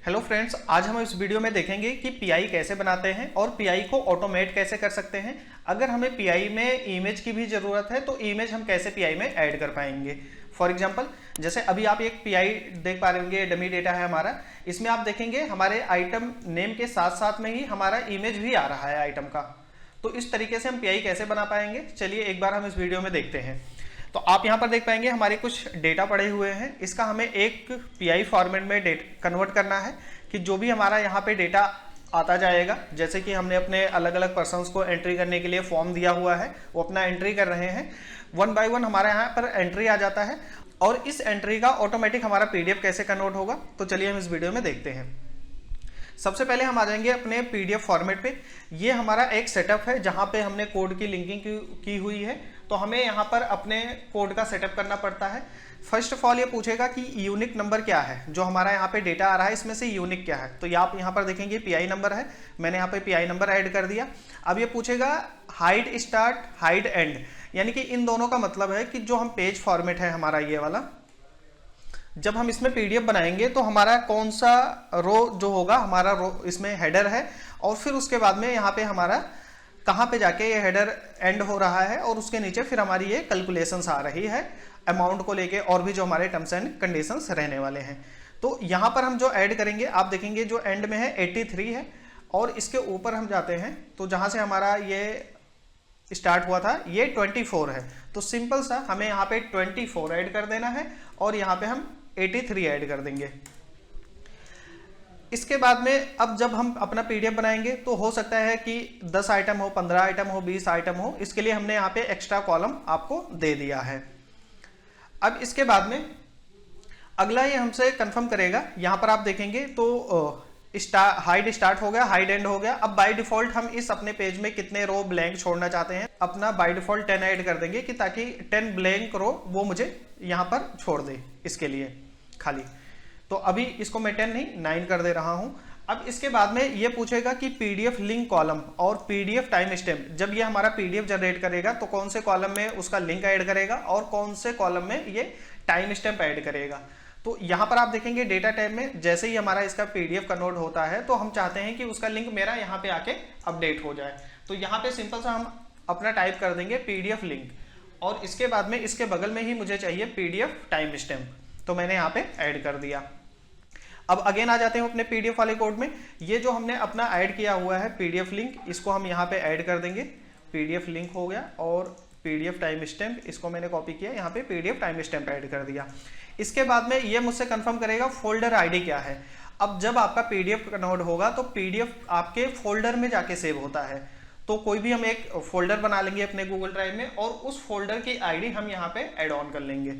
Hello friends, आज हम इस वीडियो में देखेंगे कि पीआई कैसे बनाते हैं और पीआई को ऑटोमेट कैसे कर सकते हैं। अगर हमें पीआई में इमेज की भी ज़रूरत है तो इमेज हम कैसे पीआई में ऐड कर पाएंगे। फॉर एग्जांपल, जैसे अभी आप एक पीआई देख पा रहे होंगे, डमी डेटा है हमारा। इसमें आप देखेंगे हमारे आइटम नेम के साथ साथ में ही हमारा इमेज भी आ रहा है आइटम का। तो इस तरीके से हम पीआई कैसे बना पाएंगे, चलिए एक बार हम इस वीडियो में देखते हैं। तो आप यहाँ पर देख पाएंगे हमारे कुछ डेटा पड़े हुए हैं। इसका हमें एक पीआई फॉर्मेट में कन्वर्ट करना है कि जो भी हमारा यहाँ पे डेटा आता जाएगा, जैसे कि हमने अपने अलग अलग पर्सन्स को एंट्री करने के लिए फॉर्म दिया हुआ है, वो अपना एंट्री कर रहे हैं। वन बाय वन हमारे यहाँ पर एंट्री आ जाता है और इस एंट्री का ऑटोमेटिक हमारा पीडीएफ कैसे कन्वर्ट होगा, तो चलिए हम इस वीडियो में देखते हैं। सबसे पहले हम आ जाएंगे अपने पीडीएफ फॉर्मेट पे। ये हमारा एक सेटअप है जहाँ पे हमने कोड की लिंकिंग की हुई है। तो हमें यहाँ पर अपने कोड का सेटअप करना पड़ता है। फर्स्ट ऑफ ऑल ये पूछेगा कि यूनिक नंबर क्या है, जो हमारा यहाँ पे डेटा आ रहा है इसमें से यूनिक क्या है। तो आप यहाँ पर देखेंगे पीआई नंबर है, मैंने यहाँ पे पीआई नंबर ऐड कर दिया। अब ये पूछेगा हाइड स्टार्ट हाइड एंड, यानी कि इन दोनों का मतलब है कि जो हम पेज फॉर्मेट है हमारा ये वाला, जब हम इसमें पीडीएफ बनाएंगे तो हमारा कौन सा रो जो होगा, हमारा रो इसमें हेडर है और फिर उसके बाद में यहाँ पे हमारा कहाँ पे जाके ये हेडर एंड हो रहा है और उसके नीचे फिर हमारी ये कैलकुलेशंस आ रही है अमाउंट को लेके और भी जो हमारे टर्म्स एंड कंडीशंस रहने वाले हैं। तो यहाँ पर हम जो ऐड करेंगे, आप देखेंगे जो एंड में है 83 है और इसके ऊपर हम जाते हैं तो जहाँ से हमारा ये स्टार्ट हुआ था ये 24 है। तो सिंपल सा हमें यहाँ पे 24 ऐड कर देना है और यहाँ पे हम 83 ऐड कर देंगे। इसके बाद में अब जब हम अपना पीडीएफ बनाएंगे तो हो सकता है कि 10 आइटम हो, 15 आइटम हो, 20 आइटम हो, इसके लिए हमने यहाँ पे एक्स्ट्रा कॉलम आपको दे दिया है। अब इसके बाद में अगला ये हमसे कंफर्म करेगा, यहाँ पर आप देखेंगे तो हाइड स्टार्ट हो गया, हाइड एंड हो गया। अब बाय डिफॉल्ट हम इस अपने पेज में कितने रो ब्लैंक छोड़ना चाहते हैं, अपना बाय डिफॉल्ट 10 ऐड कर देंगे कि ताकि 10 ब्लैंक रो वो मुझे यहाँ पर छोड़ दे इसके लिए खाली। तो अभी इसको मैं 10 नहीं 9 कर दे रहा हूं। अब इसके बाद में ये पूछेगा कि पीडीएफ लिंक कॉलम और पीडीएफ टाइम स्टैम्प, जब ये हमारा पीडीएफ जनरेट करेगा तो कौन से कॉलम में उसका लिंक ऐड करेगा और कौन से कॉलम में ये टाइम स्टैम्प ऐड करेगा। तो यहाँ पर आप देखेंगे डेटा टैब में जैसे ही हमारा इसका पीडीएफ कन्वर्ट होता है तो हम चाहते हैं कि उसका लिंक मेरा यहाँ पे आके अपडेट हो जाए। तो यहाँ पे सिंपल सा हम अपना टाइप कर देंगे पीडीएफ लिंक और इसके बाद में इसके बगल में ही मुझे चाहिए पीडीएफ टाइम स्टैम्प, तो मैंने यहाँ पे ऐड कर दिया। अब अगेन आ जाते हैं अपने पीडीएफ वाले कोड में। ये जो हमने अपना ऐड किया हुआ है पीडीएफ लिंक, इसको हम यहाँ पे ऐड कर देंगे। पीडीएफ लिंक हो गया और पीडीएफ टाइम स्टैम्प, इसको मैंने कॉपी किया, यहाँ पे पीडीएफ टाइम स्टैम्प ऐड कर दिया। इसके बाद में ये मुझसे कंफर्म करेगा फोल्डर आईडी क्या है। अब जब आपका पीडीएफ कन्वर्ट होगा तो पीडीएफ आपके फोल्डर में जाके सेव होता है। तो कोई भी हम एक फोल्डर बना लेंगे अपने गूगल ड्राइव में और उस फोल्डर की आईडी हम यहाँ पे ऐड ऑन कर लेंगे।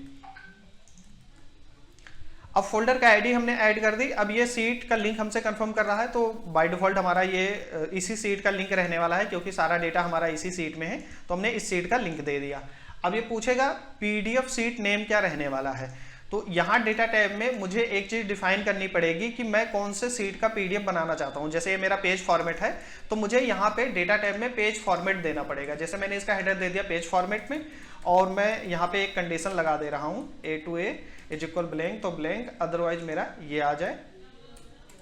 अब फोल्डर का आईडी हमने ऐड कर दी। अब ये सीट का लिंक हमसे कंफर्म कर रहा है, तो बाय डिफॉल्ट हमारा ये इसी सीट का लिंक रहने वाला है क्योंकि सारा डेटा हमारा इसी सीट में है, तो हमने इस सीट का लिंक दे दिया। अब ये पूछेगा पीडीएफ सीट नेम क्या रहने वाला है। तो यहाँ डेटा टैब में मुझे एक चीज डिफाइन करनी पड़ेगी कि मैं कौन से सीट का पीडीएफ बनाना चाहता हूँ। जैसे ये मेरा पेज फॉर्मेट है तो मुझे यहाँ पे डेटा टैब में पेज फॉर्मेट देना पड़ेगा। जैसे मैंने इसका हेडर दे दिया पेज फॉर्मेट में और मैं यहाँ पे एक कंडीशन लगा दे रहा हूँ A to A is equal blank, तो ब्लैंक, अदरवाइज मेरा ये आ जाए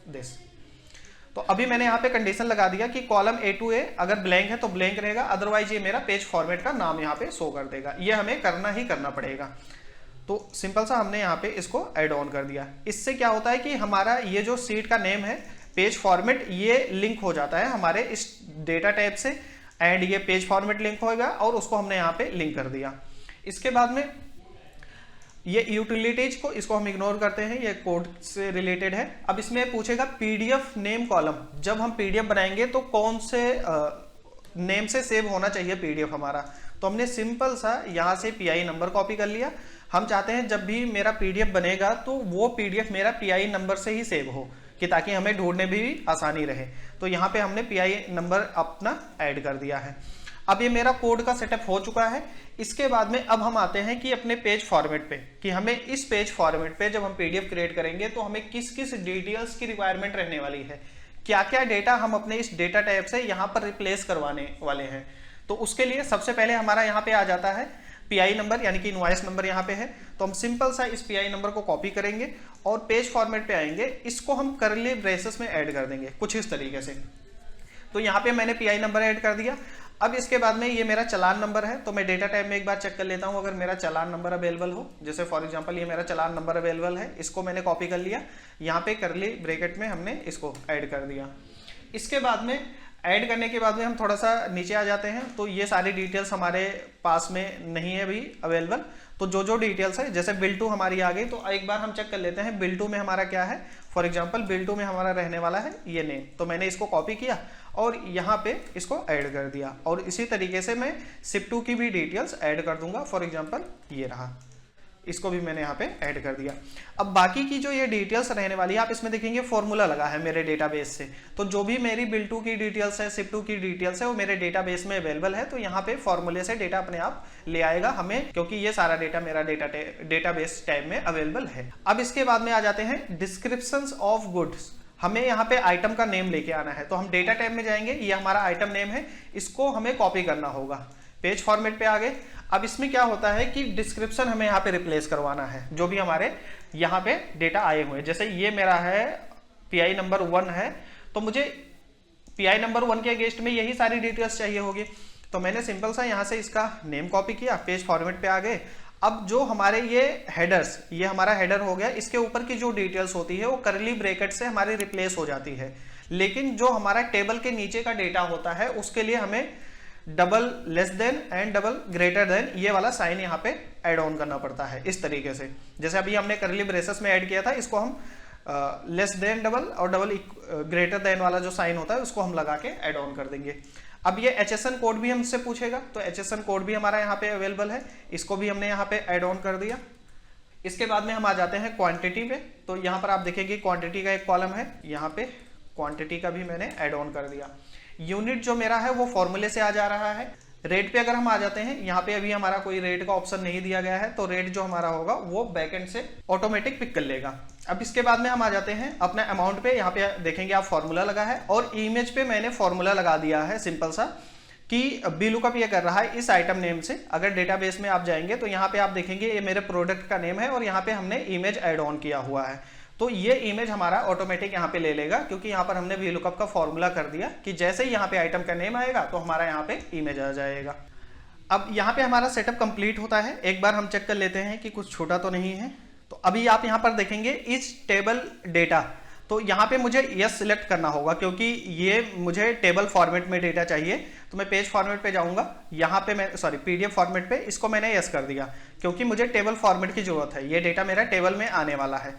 दिस। तो अभी मैंने यहाँ पे कंडीशन लगा दिया कि कॉलम A to A अगर ब्लैंक है तो ब्लैंक रहेगा, अदरवाइज ये मेरा पेज फॉर्मेट का नाम यहाँ पे शो कर देगा। ये हमें करना ही करना पड़ेगा। तो सिंपल सा हमने यहाँ पे इसको ऐड ऑन कर दिया। इससे क्या होता है कि हमारा ये जो सीट का नेम है पेज फॉर्मेट, ये लिंक हो जाता है हमारे इस डेटा टैब से एंड ये पेज फॉर्मेट लिंक होगा और उसको हमने यहाँ पे लिंक कर दिया। इसके बाद में ये यूटिलिटीज को इसको हम इग्नोर करते हैं, ये कोड से रिलेटेड है। अब इसमें पूछेगा पीडीएफ नेम कॉलम, जब हम पीडीएफ बनाएंगे तो कौन से नेम से सेव होना चाहिए पीडीएफ हमारा। तो हमने सिंपल सा यहाँ से पीआई नंबर कॉपी कर लिया। हम चाहते हैं जब भी मेरा पीडीएफ बनेगा तो वो पीडीएफ मेरा पीआई नंबर से ही सेव हो कि ताकि हमें ढूंढने भी आसानी रहे। तो यहाँ पे हमने पीआई नंबर अपना ऐड कर दिया है। अब ये मेरा कोड का सेटअप हो चुका है। इसके बाद में अब हम आते हैं कि अपने पेज फॉर्मेट पे, कि हमें इस पेज फॉर्मेट पे जब हम पीडीएफ क्रिएट करेंगे तो हमें किस किस डिटेल्स की रिक्वायरमेंट रहने वाली है, क्या क्या डेटा हम अपने इस डेटा टाइप से यहाँ पर रिप्लेस करवाने वाले हैं। तो उसके लिए सबसे पहले हमारा यहाँ पे आ जाता है पीआई नंबर यानी कि इनवॉइस नंबर यहाँ पे है, तो हम सिंपल सा इस पीआई नंबर को कॉपी करेंगे और पेज फॉर्मेट पे आएंगे, इसको हम करली ब्रेसेस में ऐड कर देंगे कुछ इस तरीके से। तो यहाँ पे मैंने पीआई नंबर ऐड कर दिया। अब इसके बाद में ये मेरा चालान नंबर है, तो मैं डेटा टाइप में एक बार चेक कर लेता हूँ अगर मेरा चालान नंबर अवेलेबल हो। जैसे फॉर एग्जांपल ये मेरा चालान नंबर अवेलेबल है, इसको मैंने कॉपी कर लिया, यहाँ पे करली ब्रैकेट में हमने इसको ऐड कर दिया। इसके बाद में ऐड करने के बाद में हम थोड़ा सा नीचे आ जाते हैं, तो ये सारी डिटेल्स हमारे पास में नहीं है अभी अवेलेबल। तो जो जो डिटेल्स है, जैसे बिल टू हमारी आ गई, तो एक बार हम चेक कर लेते हैं बिल टू में हमारा क्या है। फॉर एग्जांपल बिल टू में हमारा रहने वाला है ये नेम, तो मैंने इसको कॉपी किया और यहाँ पे इसको ऐड कर दिया। और इसी तरीके से मैं सिप टू की भी डिटेल्स ऐड कर दूंगा। फॉर एग्जांपल ये रहा, इसको भी मैंने यहाँ पे ऐड कर दिया। अब बाकी की जो ये डिटेल्स रहने वाली है, आप इसमें देखेंगे फॉर्मूला लगा है मेरे डेटाबेस से, तो जो भी मेरी बिल टू की डिटेल्स है, सिप टू की डिटेल्स है, वो मेरे डेटाबेस में अवेलेबल है। तो यहाँ पे फॉर्मूले से डेटा अपने आप ले आएगा हमें, क्योंकि ये सारा डेटा मेरा डेटाबेस टैब में अवेलेबल है। अब इसके बाद में आ जाते हैं डिस्क्रिप्शंस ऑफ गुड्स। हमें यहाँ पे आइटम का नेम लेके आना है, तो हम डेटा टैब में जाएंगे, ये हमारा आइटम नेम है, इसको हमें कॉपी करना होगा। पेज फॉर्मेट पे आ गए। अब इसमें क्या होता है कि डिस्क्रिप्शन हमें यहाँ पे रिप्लेस करवाना है, जो भी हमारे यहाँ पे डेटा आए हुए हैं। जैसे ये मेरा है पीआई नंबर 1 है, तो मुझे पीआई नंबर 1 के अगेंस्ट में यही सारी डिटेल्स चाहिए होगी। तो मैंने सिंपल सा यहाँ से इसका नेम कॉपी किया, पेज फॉर्मेट पे आ गए। अब जो हमारे ये हेडर्स, ये हमारा हेडर हो गया, इसके ऊपर की जो डिटेल्स होती है वो करली ब्रैकेट से हमारी रिप्लेस हो जाती है। लेकिन जो हमारा टेबल के नीचे का डेटा होता है उसके लिए हमें double less than and double greater than ये वाला साइन यहाँ पे ऐड ऑन करना पड़ता है इस तरीके से। जैसे अभी हमने करली ब्रेसेस में ऐड किया था, इसको हम लेस देन डबल और डबल ग्रेटर देन वाला जो साइन होता है उसको हम लगा के ऐड ऑन कर देंगे। अब ये HSN कोड भी हमसे पूछेगा, तो HSN कोड भी हमारा यहाँ पे अवेलेबल है, इसको भी हमने यहाँ पे ऐड ऑन कर दिया। इसके बाद में हम आ जाते हैं क्वांटिटी पे। तो यहाँ पर आप देखेंगे क्वांटिटी का एक कॉलम है, यहाँ पे क्वांटिटी का भी मैंने ऐड ऑन कर दिया। यूनिट जो मेरा है वो फॉर्मूले से आ जा रहा है। रेट पे अगर हम आ जाते हैं, यहाँ पे अभी हमारा कोई रेट का ऑप्शन नहीं दिया गया है, तो रेट जो हमारा होगा वो बैकएंड से ऑटोमेटिक पिक कर लेगा। अब इसके बाद में हम आ जाते हैं अपने अमाउंट पे। यहाँ पे देखेंगे आप फॉर्मूला लगा है, और इमेज पे मैंने फॉर्मूला लगा दिया है सिंपल सा कि VLOOKUP ये कर रहा है इस आइटम नेम से। अगर डेटाबेस में आप जाएंगे तो यहाँ पे आप देखेंगे ये मेरे प्रोडक्ट का नेम है और यहाँ पे हमने इमेज ऐड ऑन किया हुआ है। तो ये इमेज हमारा ऑटोमेटिक यहाँ पे ले लेगा, क्योंकि यहाँ पर हमने VLOOKUP का फॉर्मूला कर दिया कि जैसे ही यहाँ पे आइटम का नेम आएगा तो हमारा यहाँ पे इमेज आ जाएगा। अब यहाँ पे हमारा सेटअप कंप्लीट होता है। एक बार हम चेक कर लेते हैं कि कुछ छोटा तो नहीं है। तो अभी आप यहाँ पर देखेंगे इस टेबल डेटा, तो यहाँ पे मुझे यस सिलेक्ट करना होगा, क्योंकि ये मुझे टेबल फॉर्मेट में डेटा चाहिए। तो मैं पेज फॉर्मेट पे जाऊँगा, यहाँ पे मैं PDF फॉर्मेट पे, इसको मैंने यस कर दिया क्योंकि मुझे टेबल फॉर्मेट की जरूरत है, ये डेटा मेरा टेबल में आने वाला है।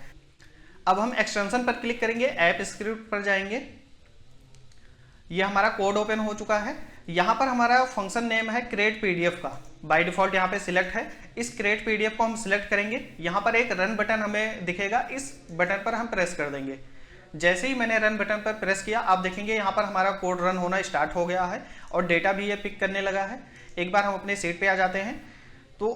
अब हम एक्सटेंशन पर क्लिक करेंगे, ऐप स्क्रिप्ट पर जाएंगे, ये हमारा कोड ओपन हो चुका है। यहाँ पर हमारा फंक्शन नेम है क्रिएट PDF का, बाय डिफॉल्ट यहाँ पे सिलेक्ट है। इस क्रिएट PDF को हम सिलेक्ट करेंगे, यहाँ पर एक रन बटन हमें दिखेगा, इस बटन पर हम प्रेस कर देंगे। जैसे ही मैंने रन बटन पर प्रेस किया, आप देखेंगे यहाँ पर हमारा कोड रन होना स्टार्ट हो गया है और डेटा भी ये पिक करने लगा है। एक बार हम अपने सीट पे आ जाते हैं, तो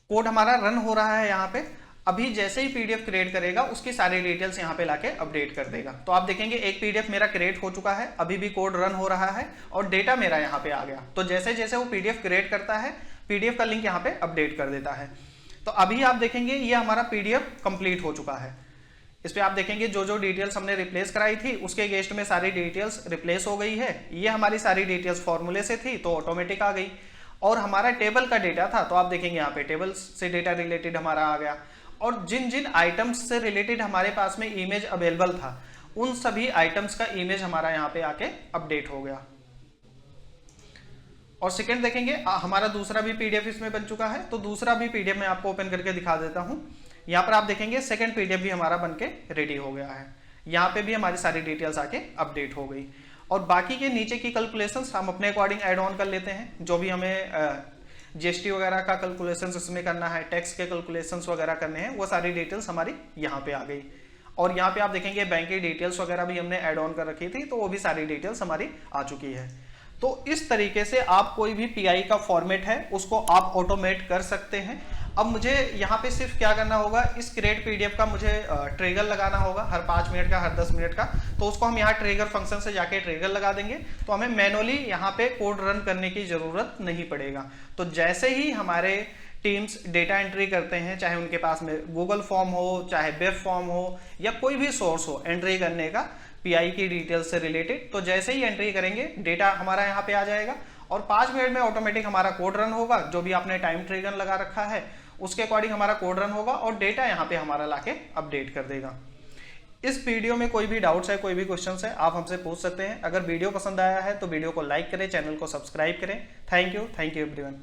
कोड हमारा रन हो रहा है यहाँ पे। अभी जैसे ही PDF क्रिएट करेगा उसकी सारी डिटेल्स यहाँ पे लाके अपडेट कर देगा। तो आप देखेंगे एक PDF मेरा क्रिएट हो चुका है, अभी भी कोड रन हो रहा है और डेटा मेरा यहाँ पे आ गया। तो जैसे जैसे वो PDF क्रिएट करता है, PDF का लिंक यहाँ पे अपडेट कर देता है। तो अभी आप देखेंगे ये हमारा PDF कंप्लीट हो चुका है। इस पर आप देखेंगे जो जो डिटेल्स हमने रिप्लेस कराई थी उसके अगेंस्ट में सारी डिटेल्स रिप्लेस हो गई है। ये हमारी सारी डिटेल्स फॉर्मूले से थी तो ऑटोमेटिक आ गई, और हमारा टेबल का डेटा था तो आप देखेंगे यहाँ पे टेबल से डेटा रिलेटेड हमारा आ गया। और जिन जिन आइटम्स से रिलेटेड हमारे पास में इमेज अवेलेबल था उन सभी आइटम्स का इमेज हमारा यहाँ पे आके अपडेट हो गया। और सेकंड देखेंगे हमारा दूसरा भी PDF इसमें बन चुका है। तो दूसरा भी PDF मैं आपको ओपन करके दिखा देता हूँ। यहाँ पर आप देखेंगे सेकंड PDF भी हमारा बनके रेडी हो गया है। यहाँ पे भी हमारी सारी डिटेल्स आके अपडेट हो गई। और बाकी के नीचे की कैलकुलेशंस हम अपने अकॉर्डिंग ऐड ऑन कर लेते हैं। जो भी हमें GST वगैरह का कैलकुलेशंस इसमें करना है, टैक्स के कैलकुलेशंस वगैरह करने हैं, वो सारी डिटेल्स हमारी यहाँ पे आ गई। और यहाँ पे आप देखेंगे बैंक की डिटेल्स वगैरह भी हमने ऐड ऑन कर रखी थी, तो वो भी सारी डिटेल्स हमारी आ चुकी है। तो इस तरीके से आप कोई भी PI का फॉर्मेट है उसको आप ऑटोमेट कर सकते हैं। अब मुझे यहाँ पे सिर्फ क्या करना होगा, इस क्रिएट पीडीएफ का मुझे ट्रिगर लगाना होगा हर 5 मिनट का, हर 10 मिनट का। तो उसको हम यहाँ ट्रिगर फंक्शन से जाके ट्रिगर लगा देंगे, तो हमें मैनुअली यहाँ पे कोड रन करने की जरूरत नहीं पड़ेगा। तो जैसे ही हमारे टीम्स डेटा एंट्री करते हैं, चाहे उनके पास में गूगल फॉर्म हो, चाहे वेब फॉर्म हो, या कोई भी सोर्स हो एंट्री करने का पीआई की डिटेल्स से रिलेटेड, तो जैसे ही एंट्री करेंगे डेटा हमारा यहाँ पे आ जाएगा और 5 मिनट में ऑटोमेटिक हमारा कोड रन होगा। जो भी आपने टाइम ट्रिगर लगा रखा है उसके अकॉर्डिंग हमारा कोड रन होगा और डेटा यहाँ पे हमारा लाके अपडेट कर देगा। इस वीडियो में कोई भी डाउट्स है, कोई भी क्वेश्चंस है, आप हमसे पूछ सकते हैं। अगर वीडियो पसंद आया है तो वीडियो को लाइक करें, चैनल को सब्सक्राइब करें। Thank you everyone.